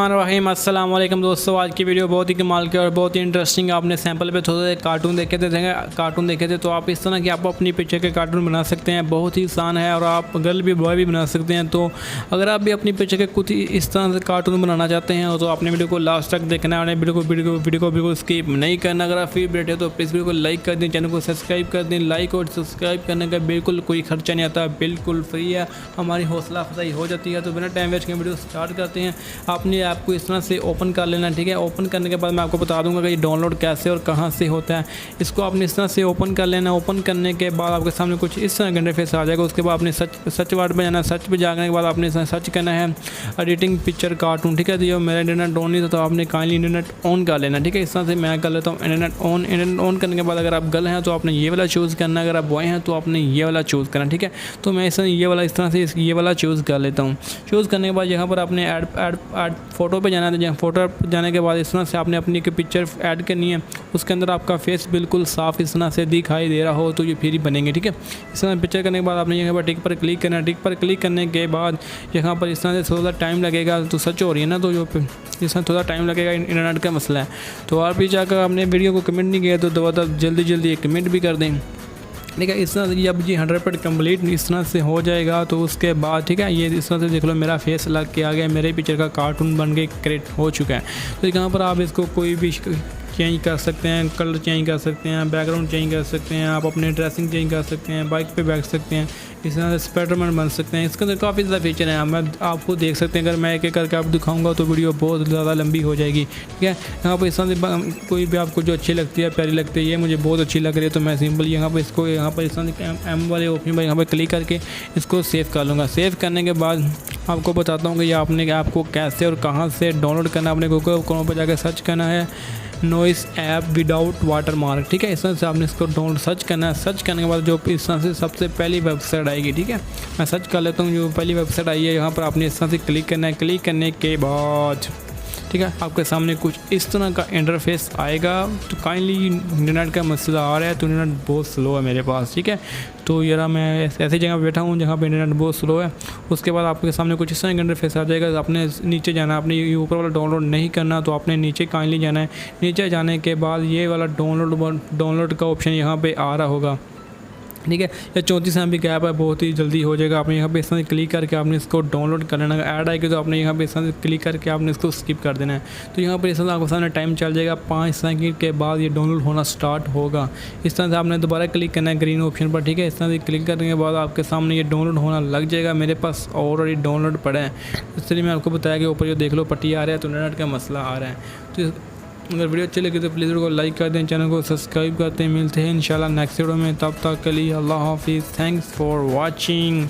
अस्सलाम वालेकुम दोस्तों, आज की वीडियो बहुत ही कमाल की और बहुत ही इंटरेस्टिंग। आपने सैंपल पे थोड़े कार्टून देखे थे तो आप इस तरह के आप अपनी पिक्चर के कार्टून बना सकते हैं। बहुत ही आसान है और आप गर्ल भी बॉय भी बना सकते हैं। तो अगर आप भी अपनी पिक्चर के कुछ इस तरह से कार्टून बनाना चाहते हैं तो आपने वीडियो को लास्ट तक देखना है। वीडियो को बिल्कुल स्किप नहीं करना। अगर आप फेवरेट है तो प्लीज़ वीडियो को लाइक कर दें, चैनल को सब्सक्राइब कर दें। लाइक और सब्सक्राइब करने का बिल्कुल कोई खर्चा नहीं आता, बिल्कुल फ्री है। हमारी हौसला अफजाई हो जाती है। तो बिना टाइम वेस्ट के वीडियो स्टार्ट करते हैं। आपने आपको इस तरह से ओपन कर लेना, ठीक है। ओपन करने के बाद मैं आपको बता दूंगा कि ये डाउनलोड कैसे और कहाँ से होता है। इसको आपने इस तरह से ओपन कर लेना। ओपन करने के बाद आपके सामने कुछ इस तरह का इंटरफेस आ जाएगा। उसके बाद आपने सर्च वर्ड पर जाना। सर्च पर जाने के बाद आपने सर्च करना है एडिटिंग पिक्चर कार्टून, ठीक है। तो मेरा इंटरनेट ऑन नहीं था तो आपने काइंडली इंटरनेट ऑन कर लेना, ठीक है। इस तरह से मैं कर लेता हूँ इंटरनेट ऑन करने के बाद अगर आप गर्ल हैं तो आपने ये वाला चूज़ करना, अगर आप बॉय हैं तो आपने ये वाला चूज़ करना, ठीक है। तो मैं इस तरह से ये वाला चूज़ कर लेता हूँ। चूज़ करने के बाद यहाँ पर आपने ऐड फोटो पे जाना है। तो फोटो पर जाने के बाद इस तरह से आपने अपनी एक पिक्चर ऐड करनी है। उसके अंदर आपका फेस बिल्कुल साफ़ इस तरह से दिखाई दे रहा हो तो ये फिर ही बनेंगे, ठीक है। इस तरह पिक्चर करने के बाद आपने यहाँ पर टिक पर क्लिक करना है। टिक पर क्लिक करने के बाद यहाँ पर इस तरह से थोड़ा टाइम लगेगा। तो सर्च हो रही है ना, तो जो इस तरह थोड़ा टाइम लगेगा, इंटरनेट का मसला है। तो आप भी जाकर आपने वीडियो को कमेंट नहीं किया तो दोबारा जल्दी एक कमेंट भी कर दें, ठीक है। इस तरह से जब ये 100% कंप्लीट इस तरह से हो जाएगा तो उसके बाद, ठीक है, ये इस तरह से देख लो मेरा फेस लग के आ गया, मेरे पिक्चर का कार्टून बन के क्रिएट हो चुका है। तो यहाँ पर आप इसको कोई भी चेंज कर सकते हैं, कलर चेंज कर सकते हैं, बैकग्राउंड चेंज कर सकते हैं, आप अपने ड्रेसिंग चेंज कर सकते हैं, बाइक पे बैठ सकते हैं, इस तरह से स्पाइडरमैन बन सकते हैं। इसके अंदर काफ़ी ज़्यादा फीचर हैं, मैं आपको देख सकते हैं। अगर मैं एक करके आप दिखाऊंगा तो वीडियो बहुत ज़्यादा लंबी हो जाएगी, ठीक है। यहाँ पर इस तरह से कोई भी आपको जो अच्छी लगती है, प्यारी लगती है, ये मुझे बहुत अच्छी लग रही है तो मैं सिंपल यहाँ पर इसको इस तरह से एम वाले ऑप्शन पर यहाँ पर क्लिक करके इसको सेव कर लूँगा। सेव करने के बाद आपको बताता हूँ कि ये आपको कैसे और कहाँ से डाउनलोड करना है। आपने गूगल क्रोम पर जाकर सर्च करना है नॉइस ऐप विदाउट वाटरमार्क, ठीक है। इस तरह से आपने इसको डाउनलोड सर्च करना है। सर्च करने के बाद जो इस तरह से सबसे पहली वेबसाइट आएगी, ठीक है। मैं सर्च कर लेता हूँ। जो पहली वेबसाइट आई है यहाँ पर आपने इस तरह से क्लिक करना है। क्लिक करने के बाद, ठीक है, आपके सामने कुछ इस तरह का इंटरफेस आएगा। तो काइंडली इंटरनेट का मसला आ रहा है तो इंटरनेट बहुत स्लो है मेरे पास, ठीक है। तो यार मैं ऐसी जगह पर बैठा हूँ जहाँ पे इंटरनेट बहुत स्लो है। उसके बाद आपके सामने कुछ इस तरह का इंटरफेस आ जाएगा। आपने नीचे जाना है, आपने ये ऊपर वाला डाउनलोड नहीं करना तो आपने नीचे काइंडली जाना है। नीचे जाने के बाद ये वाला डाउनलोड का ऑप्शन यहाँ पर आ रहा होगा, ठीक है। या 34 MB का ऐप है, बहुत ही जल्दी हो जाएगा। आपने यहाँ पे इस तरह से क्लिक करके आपने इसको डाउनलोड कर लेना। ऐड आएगी तो आपने यहाँ पे इस तरह से क्लिक करके आपने इसको स्किप कर देना है। तो यहाँ पर इस तरह से आपके सामने टाइम चल जाएगा। 5 सेकंड के बाद ये डाउनलोड होना स्टार्ट होगा। इस तरह से आपने दोबारा क्लिक करना है ग्रीन ऑप्शन पर, ठीक है। इस तरह से क्लिक करने के बाद आपके सामने ये डाउनलोड होना लग जाएगा। मेरे पास ऑलरेडी डाउनलोड पड़ा है, इसलिए मैं आपको बताया कि ऊपर जो देख लो पट्टी आ रहा है तो इंटरनेट का मसला आ रहा है। तो अगर वीडियो अच्छी लगी तो प्लीज़ वीडियो को लाइक कर दें, चैनल को सब्सक्राइब करते हैं। मिलते हैं इंशाल्लाह नेक्स्ट वीडियो में, तब तक के लिए अल्लाह हाफिज़। Thanks for watching.